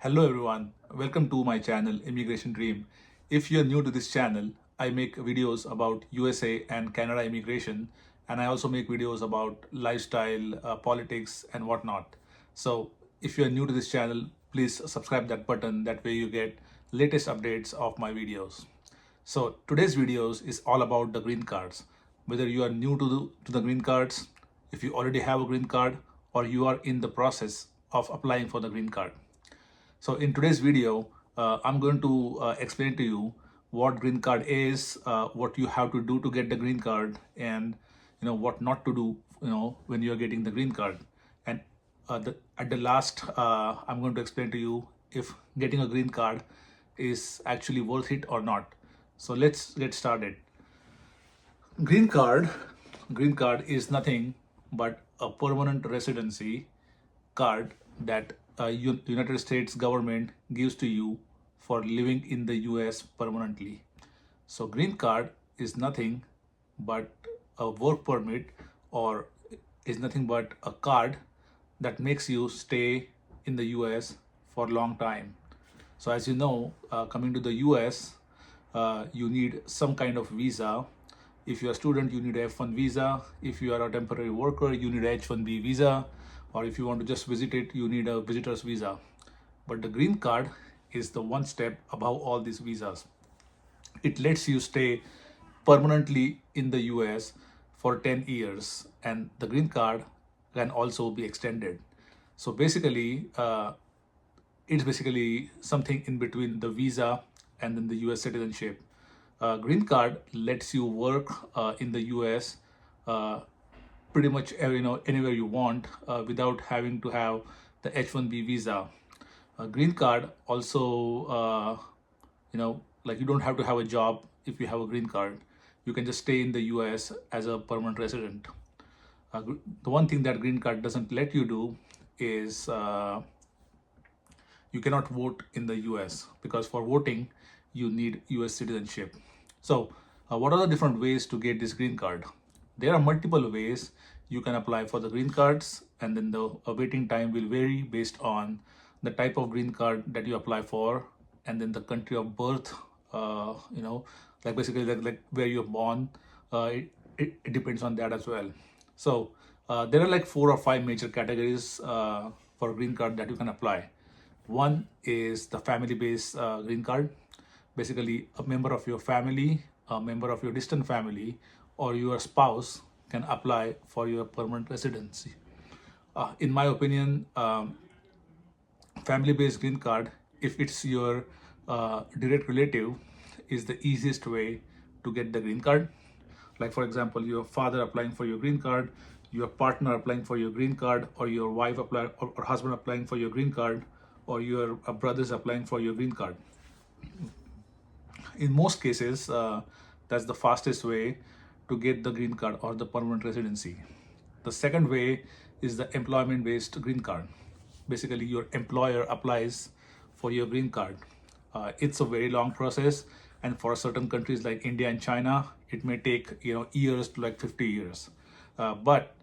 Hello everyone, welcome to my channel Immigration Dream. If you're new to this channel, I make videos about USA and Canada immigration, and I also make videos about lifestyle, politics and whatnot. So if you're new to this channel, please subscribe that button, that way you get latest updates of my videos. So today's videos is all about the green cards. Whether you are new to the green cards, if you already have a green card, or you are in the process of applying for the green card. So in today's video, I'm going to explain to you what green card is, what you have to do to get the green card, and what not to do, when you are getting the green card. And at the last, I'm going to explain to you if getting a green card is actually worth it or not. So let's get started. Green card, green card is nothing but a permanent residency card that United States government gives to you for living in the US permanently. So green card is nothing but a work permit, or is nothing but a card that makes you stay in the US for a long time. So as you know, coming to the US, you need some kind of visa. If you're a student, you need a F1 visa. If you are a temporary worker, you need a H1B visa. Or if you want to just visit it, you need a visitor's visa. But the green card is the one step above all these visas. It lets you stay permanently in the US for 10 years, and the green card can also be extended. So basically, it's basically something in between the visa and then the US citizenship. Green card lets you work in the US uh, pretty much anywhere you want without having to have the H1B visa. Green card also, like you don't have to have a job if you have a green card. You can just stay in the US as a permanent resident. The one thing that green card doesn't let you do is you cannot vote in the US, because for voting you need US citizenship. So what are the different ways to get this green card? There are multiple ways you can apply for the green cards, and then the waiting time will vary based on the type of green card that you apply for, and then the country of birth, like basically like where you're born. It depends on that as well. So there are like 4 or 5 major categories for green card that you can apply. One is the family-based green card. Basically, a member of your family, a member of your distant family, or your spouse can apply for your permanent residency. In my opinion, family-based green card, if it's your direct relative, is the easiest way to get the green card. Like for example, your father applying for your green card, your partner applying for your green card, or your wife apply, or husband applying for your green card, or your brothers applying for your green card. In most cases, that's the fastest way to get the green card or the permanent residency. The second way is the employment-based green card. Basically, your employer applies for your green card. It's a very long process, and for certain countries like India and China, it may take years to like 50 years. But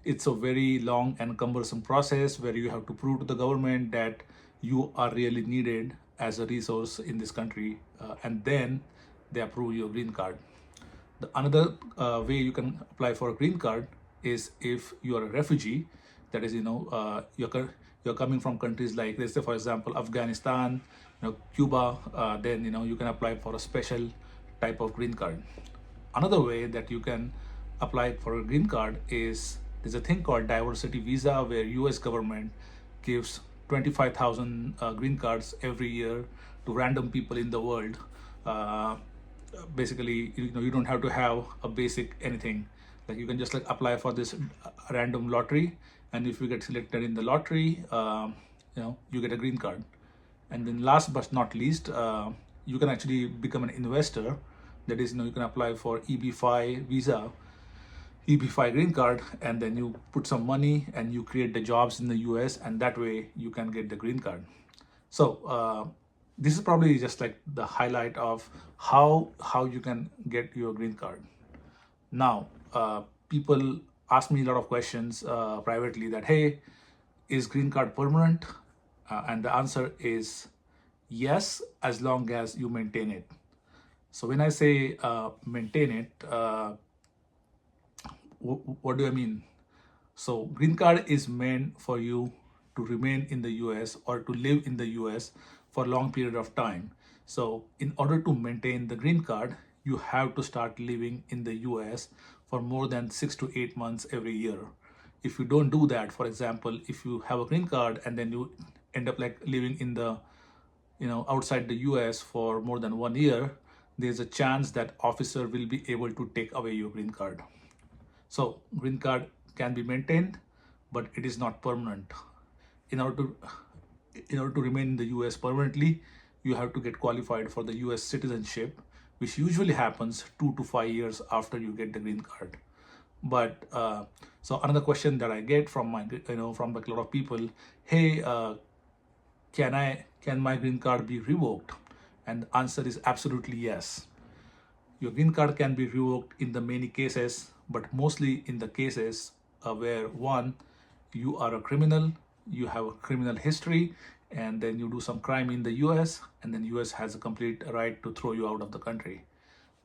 it's a very long and cumbersome process where you have to prove to the government that you are really needed as a resource in this country, and then they approve your green card. The another way you can apply for a green card is if you are a refugee. That is, you're coming from countries like, let's say for example, Afghanistan, Cuba. Then you can apply for a special type of green card. Another way that you can apply for a green card is there's a thing called diversity visa, where US government gives 25,000 green cards every year to random people in the world. Basically, you don't have to have a basic anything. Like you can just like apply for this random lottery, and if you get selected in the lottery, you get a green card. And then last but not least, you can actually become an investor. That is, you can apply for EB-5 visa, EB-5 green card, and then you put some money and you create the jobs in the US, and that way you can get the green card. So this is probably just like the highlight of how you can get your green card. Now, people ask me a lot of questions privately that, hey, is green card permanent? And the answer is yes, as long as you maintain it. So when I say maintain it, what do I mean? So green card is meant for you to remain in the US or to live in the US for a long period of time. So in order to maintain the green card, you have to start living in the US for more than 6 to 8 months every year. If you don't do that, for example, if you have a green card and then you end up like living in the outside the US for more than 1 year, there's a chance that officer will be able to take away your green card. So green card can be maintained, but it is not permanent. In order to remain in the US permanently, you have to get qualified for the US citizenship, which usually happens 2 to 5 years after you get the green card. But so another question that I get from from like a lot of people, hey, can my green card be revoked? And the answer is absolutely yes. Your green card can be revoked in the many cases, but mostly in the cases where one, you are a criminal, you have a criminal history, and then you do some crime in the US, and then US has a complete right to throw you out of the country.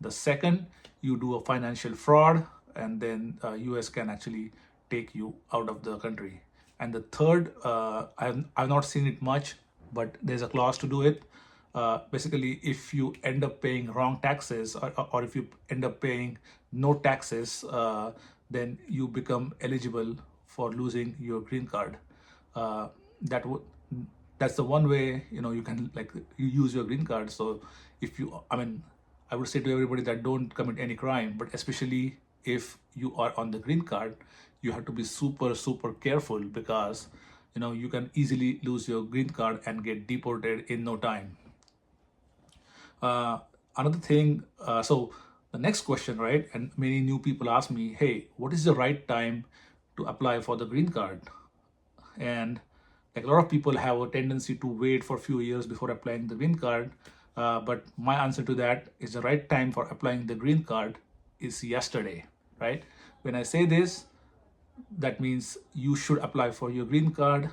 The second, you do a financial fraud, and then US can actually take you out of the country. And the third, I've not seen it much, but there's a clause to do it. Basically, if you end up paying wrong taxes, or if you end up paying no taxes, then you become eligible for losing your green card. That would that's the one way you can you use your green card. So if you, I would say to everybody that don't commit any crime, but especially if you are on the green card, you have to be super careful, because you can easily lose your green card and get deported in no time. Another thing, so the next question, right? And many new people ask me, hey, what is the right time to apply for the green card? And like a lot of people have a tendency to wait for a few years before applying the green card. But my answer to that is the right time for applying the green card is yesterday, right? When I say this, that means you should apply for your green card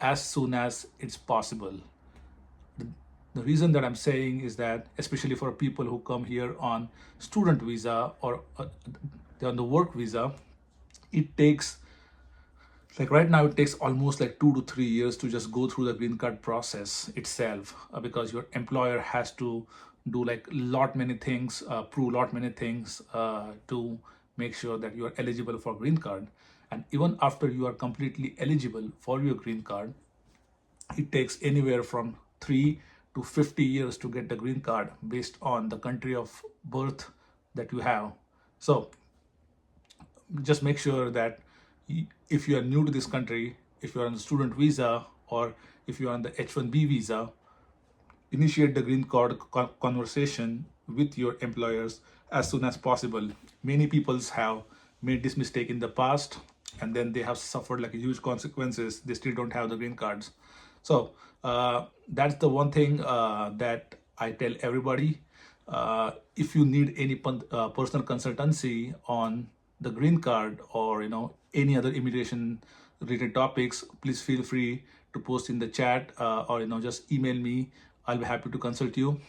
as soon as it's possible. The reason that I'm saying is that, especially for people who come here on student visa or they're on the work visa, it takes, like right now, it takes almost like 2 to 3 years to just go through the green card process itself, because your employer has to do like many things, prove many things to make sure that you are eligible for green card. And even after you are completely eligible for your green card, it takes anywhere from 3 to 50 years to get the green card based on the country of birth that you have. So just make sure that if you are new to this country, if you're on the student visa, or if you're on the H-1B visa, initiate the green card conversation with your employers as soon as possible. Many people have made this mistake in the past, and then they have suffered like huge consequences. They still don't have the green cards. So that's the one thing that I tell everybody. If you need any personal consultancy on the green card, or any other immigration related topics, please feel free to post in the chat, or just email me. I'll be happy to consult you.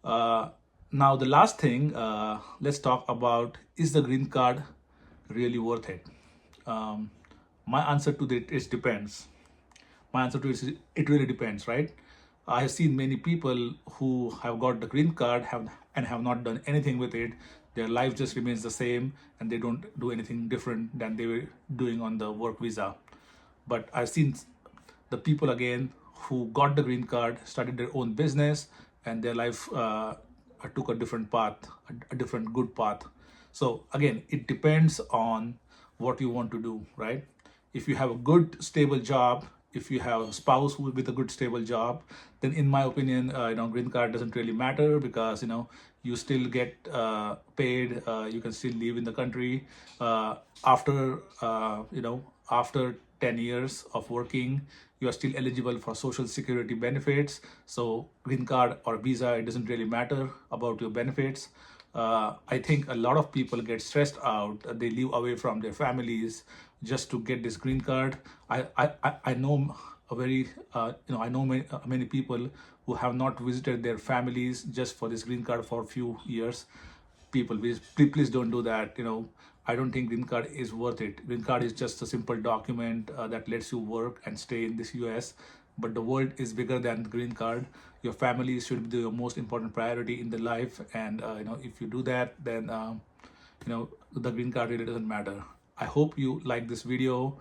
Now the last thing, let's talk about, is the green card really worth it? My answer to that is depends. My answer to it is it really depends, right? I have seen many people who have got the green card have not done anything with it. Their life just remains the same, and they don't do anything different than they were doing on the work visa. But I've seen the people again who got the green card, started their own business, and their life took a different path, a different good path. So again, it depends on what you want to do, right? If you have a good stable job, if you have a spouse with a good stable job, then in my opinion, green card doesn't really matter, because you still get paid. You can still live in the country after after 10 years of working. You are still eligible for social security benefits. So green card or visa, it doesn't really matter about your benefits. I think a lot of people get stressed out. They live away from their families just to get this green card. I know a very I know many people who have not visited their families just for this green card for a few years. People, please don't do that. I don't think green card is worth it. Green card is just a simple document that lets you work and stay in this US. But the world is bigger than the green card. Your family should be the most important priority in the life, and if you do that, then the green card really doesn't matter. I hope you like this video.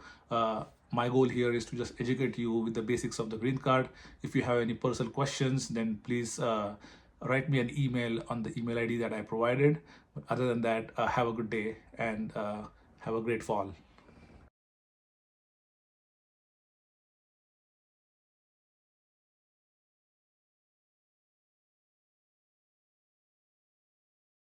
My goal here is to just educate you with the basics of the green card. If you have any personal questions, then please write me an email on the email ID that I provided. But other than that, have a good day, and have a great fall.